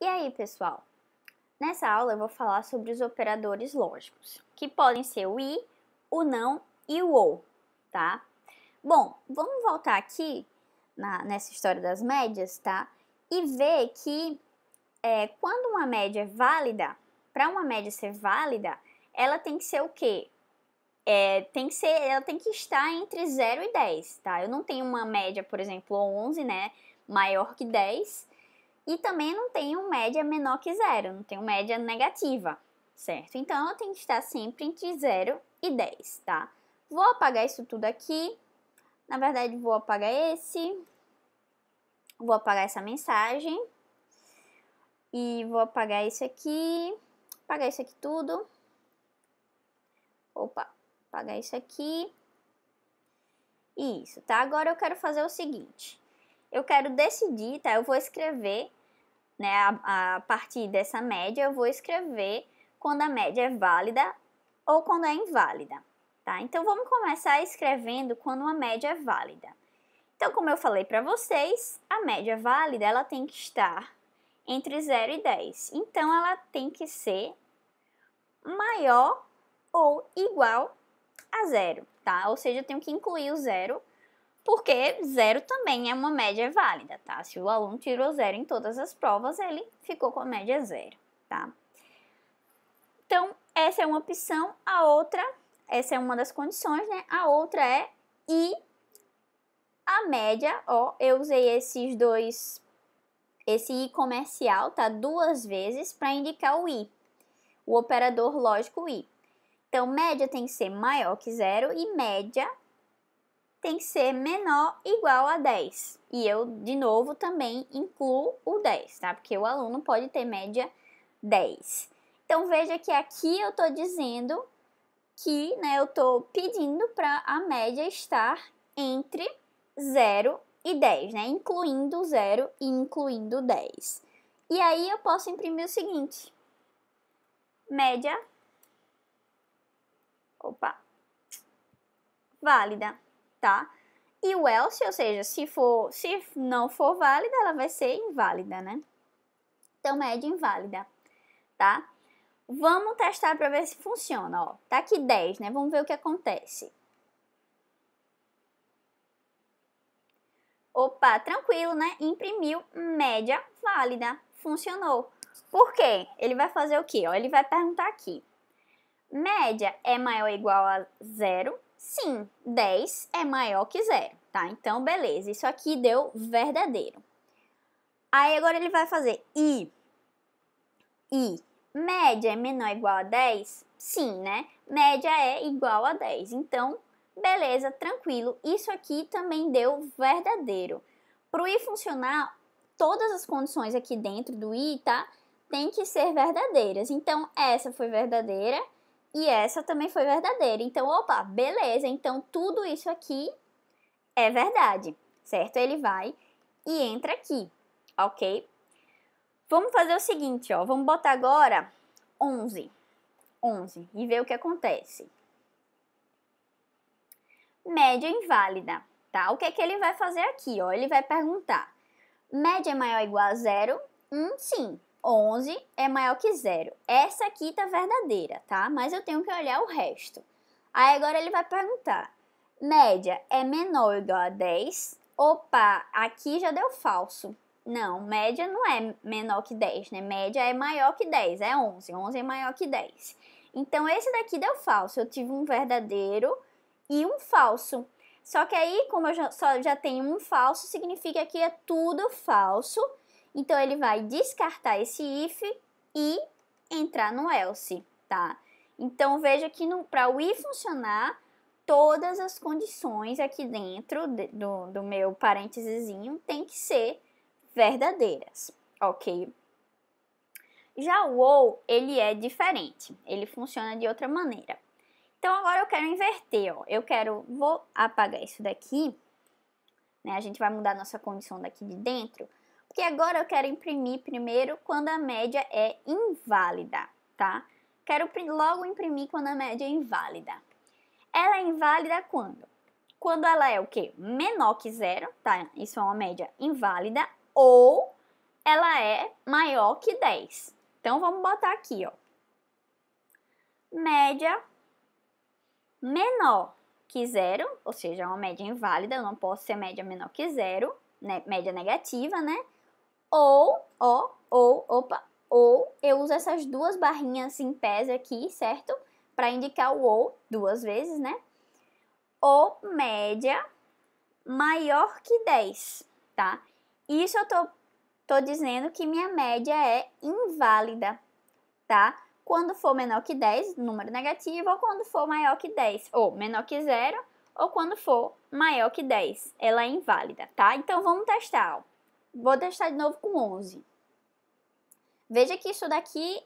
E aí, pessoal? Nessa aula eu vou falar sobre os operadores lógicos, que podem ser o i, o não e o ou, tá? Bom, vamos voltar aqui nessa história das médias, tá? E ver que quando uma média é válida, para uma média ser válida, ela tem que ser o quê? Ela tem que estar entre 0 e 10, tá? Eu não tenho uma média, por exemplo, 11, né, maior que 10, e também não tenho média menor que 0, não tenho média negativa, certo? Então, ela tem que estar sempre entre 0 e 10, tá? Vou apagar isso tudo aqui. Na verdade, vou apagar vou apagar essa mensagem, e vou apagar isso aqui, apagar isso aqui tudo. Opa, apagar isso aqui. Isso, tá? Agora eu quero fazer o seguinte. Eu quero decidir, tá? Eu vou escrever, né, a partir dessa média, eu vou escrever quando a média é válida ou quando é inválida, tá? Então, vamos começar escrevendo quando uma média é válida. Então, como eu falei para vocês, a média válida, ela tem que estar entre 0 e 10. Então, ela tem que ser maior ou igual a 0, tá? Ou seja, eu tenho que incluir o 0, porque 0 também é uma média válida, tá? Se o aluno tirou 0 em todas as provas, ele ficou com a média 0, tá? Então, essa é uma opção. A outra, essa é uma das condições, né? A outra é e a média, ó, eu usei esse i comercial, tá? Duas vezes para indicar o i, o operador lógico i. Então, média tem que ser maior que 0 e média tem que ser menor ou igual a 10. E eu, de novo, também incluo o 10, tá? Porque o aluno pode ter média 10. Então, veja que aqui eu estou dizendo que, né, eu estou pedindo para a média estar entre 0 e 10, né? Incluindo 0 e incluindo 10. E aí eu posso imprimir o seguinte. Média, válida, tá? E o else, ou seja, se não for válida, ela vai ser inválida, né? Então, média inválida, tá? Vamos testar para ver se funciona, ó. Tá aqui 10, né? Vamos ver o que acontece. Opa, tranquilo, né? Imprimiu média válida. Funcionou. Por quê? Ele vai fazer o quê? Ó, ele vai perguntar aqui. Média é maior ou igual a 0? Sim, 10 é maior que 0, tá? Então, beleza. Isso aqui deu verdadeiro. Aí, agora ele vai fazer i. Média é menor ou igual a 10? Sim, né? Média é igual a 10. Então, beleza, tranquilo. Isso aqui também deu verdadeiro. Para o i funcionar, todas as condições aqui dentro do i, tá? Tem que ser verdadeiras. Então, essa foi verdadeira e essa também foi verdadeira. Então, opa, beleza. Então, tudo isso aqui é verdade, certo? Ele vai e entra aqui, ok? Vamos fazer o seguinte, ó. Vamos botar agora 11 e ver o que acontece. Média inválida, tá? O que é que ele vai fazer aqui, ó? Ele vai perguntar, média é maior ou igual a 0? Sim. 11 é maior que 0. Essa aqui tá verdadeira, tá? Mas eu tenho que olhar o resto. Aí agora ele vai perguntar, média é menor ou igual a 10? Opa, aqui já deu falso. Não, média não é menor que 10, né? Média é maior que 10, é 11. 11 é maior que 10. Então, esse daqui deu falso. Eu tive um verdadeiro e um falso. Só que aí, como eu já tenho um falso, significa que é tudo falso. Então, ele vai descartar esse if e entrar no else, tá? Então, veja que para o if funcionar, todas as condições aqui dentro do meu parênteses tem que ser verdadeiras, ok? Já o ou, ele é diferente, ele funciona de outra maneira. Então, agora eu quero inverter, ó. Vou apagar isso daqui, né? A gente vai mudar nossa condição daqui de dentro, porque agora eu quero imprimir primeiro quando a média é inválida, tá? Quero logo imprimir quando a média é inválida. Ela é inválida quando? Quando ela é o quê? Menor que 0, tá? Isso é uma média inválida, ou ela é maior que 10. Então, vamos botar aqui, ó. Média menor que 0, ou seja, uma média inválida, eu não posso ser média menor que 0, né? Média negativa, né? Ou eu uso essas duas barrinhas em pés aqui, certo? Para indicar o ou duas vezes, né? Ou média maior que 10, tá? Isso eu tô dizendo que minha média é inválida, tá? Quando for menor que 10, número negativo, ou quando for maior que 10, ou menor que 0, ou quando for maior que 10, ela é inválida, tá? Então, vamos testar, ó. Vou testar de novo com 11. Veja que isso daqui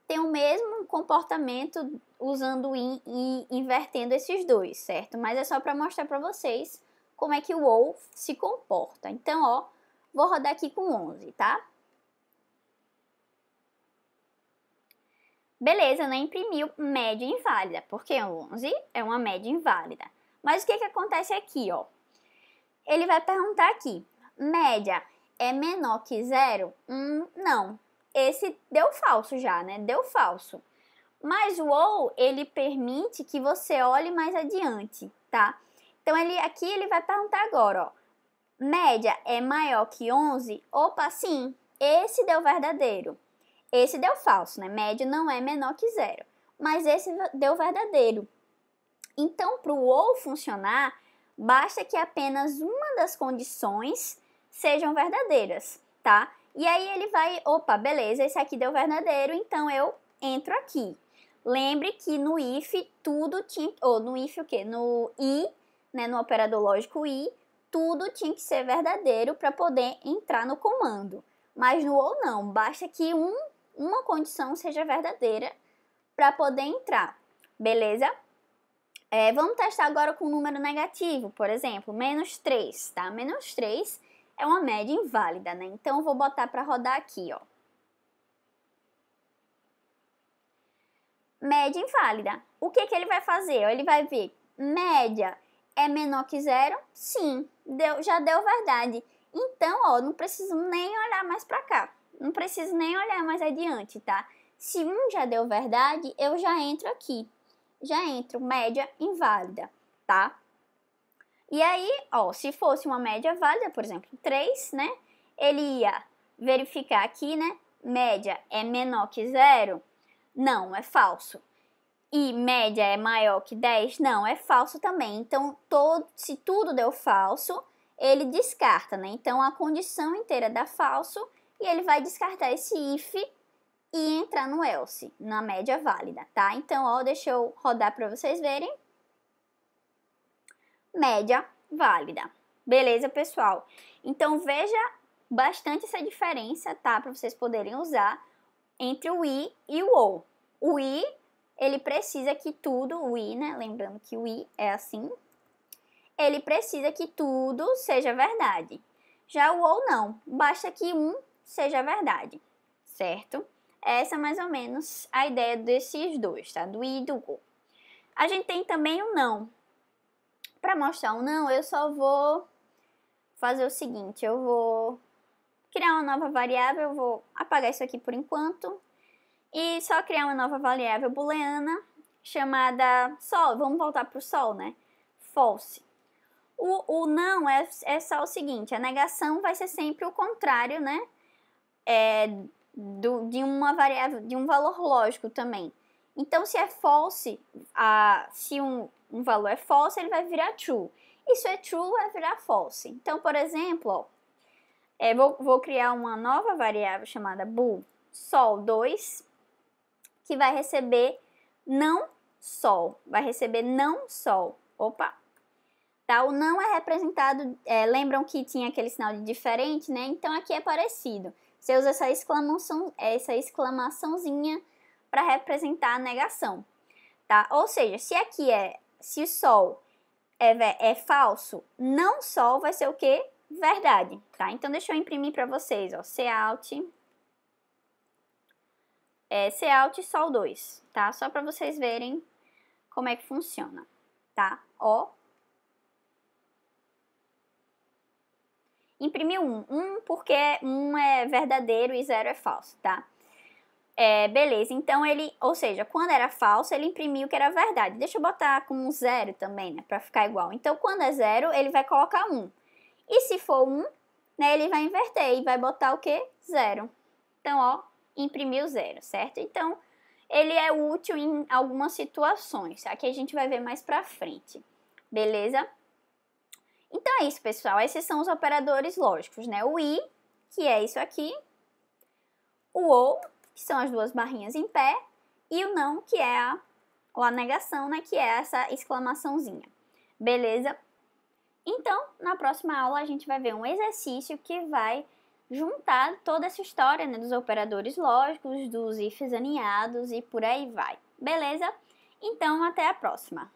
tem o mesmo comportamento usando o in e invertendo esses dois, certo? Mas é só para mostrar para vocês como é que o ou se comporta. Então, ó, vou rodar aqui com 11, tá? Beleza, não imprimiu média inválida, porque 11 é uma média inválida. Mas o que acontece aqui, ó? Ele vai perguntar aqui, média é menor que 0? Não. Esse deu falso já, né? Deu falso. Mas o ou, ele permite que você olhe mais adiante, tá? Então, aqui ele vai perguntar agora, ó. Média é maior que 11? Opa, sim, esse deu verdadeiro. Esse deu falso, né? Média não é menor que 0. Mas esse deu verdadeiro. Então, para o ou funcionar, basta que apenas uma das condições sejam verdadeiras, tá? E aí ele vai, opa, beleza, esse aqui deu verdadeiro, então eu entro aqui. Lembre que no if tudo tinha, ou no if o quê? No i, né, no operador lógico i, tudo tinha que ser verdadeiro para poder entrar no comando. Mas no ou não, basta que uma condição seja verdadeira para poder entrar, beleza? Vamos testar agora com um número negativo, por exemplo, menos 3, tá? Menos 3 é uma média inválida, né? Então, eu vou botar para rodar aqui, ó. Média inválida. O que ele vai fazer? Ele vai ver, média é menor que 0? Sim, já deu verdade. Então, ó, não preciso nem olhar mais para cá. Não preciso nem olhar mais adiante, tá? Se já deu verdade, eu já entro aqui. Já entro média inválida, tá? E aí, ó, se fosse uma média válida, por exemplo, 3, né? Ele ia verificar aqui, né? Média é menor que 0? Não, é falso. E média é maior que 10? Não, é falso também. Então, se tudo deu falso, ele descarta, né? Então, a condição inteira dá falso e ele vai descartar esse if e entrar no else, na média válida, tá? Então, ó, deixa eu rodar para vocês verem. Média válida. Beleza, pessoal? Então, veja bastante essa diferença, tá? Para vocês poderem usar entre o i e o ou. O i, ele precisa que tudo, o i, né? Lembrando que o i é assim. Ele precisa que tudo seja verdade. Já o ou não, basta que seja verdade, certo? Essa é mais ou menos a ideia desses dois, tá? Do i e do ou. A gente tem também o não. Para mostrar o não, eu só vou fazer o seguinte, eu vou criar uma nova variável, eu vou apagar isso aqui por enquanto, e só criar uma nova variável booleana chamada sol, vamos voltar para o sol, né? False. O não é só o seguinte, a negação vai ser sempre o contrário, né? De uma variável, de um valor lógico também. Então, se é false, se um valor é false, ele vai virar true. E se é true, vai virar false. Então, por exemplo, ó, vou criar uma nova variável chamada bool sol2, que vai receber não sol. Vai receber não sol. Opa! Tá? O não é representado, lembram que tinha aquele sinal de diferente, né? Então, aqui é parecido. Você usa essa exclamaçãozinha para representar a negação, tá? Ou seja, se o sol é falso, não sol vai ser o quê? Verdade, tá? Então, deixa eu imprimir para vocês, ó, cout sol2, tá? Só para vocês verem como é que funciona, tá? Ó. imprimiu 1. 1 porque 1 é verdadeiro e 0 é falso, tá? Beleza, então ele, ou seja, quando era falso, ele imprimiu que era verdade. Deixa eu botar como 0 também, né, pra ficar igual. Então, quando é 0, ele vai colocar 1. E se for 1, né, ele vai inverter e vai botar o quê? 0. Então, ó, imprimiu 0, certo? Então, ele é útil em algumas situações. Aqui a gente vai ver mais pra frente, beleza? Então é isso, pessoal. Esses são os operadores lógicos, né? O i, que é isso aqui. O ou, que são as duas barrinhas em pé. E o não, que é a negação, né? Que é essa exclamaçãozinha. Beleza? Então, na próxima aula a gente vai ver um exercício que vai juntar toda essa história, né, dos operadores lógicos, dos ifs aninhados e por aí vai. Beleza? Então, até a próxima!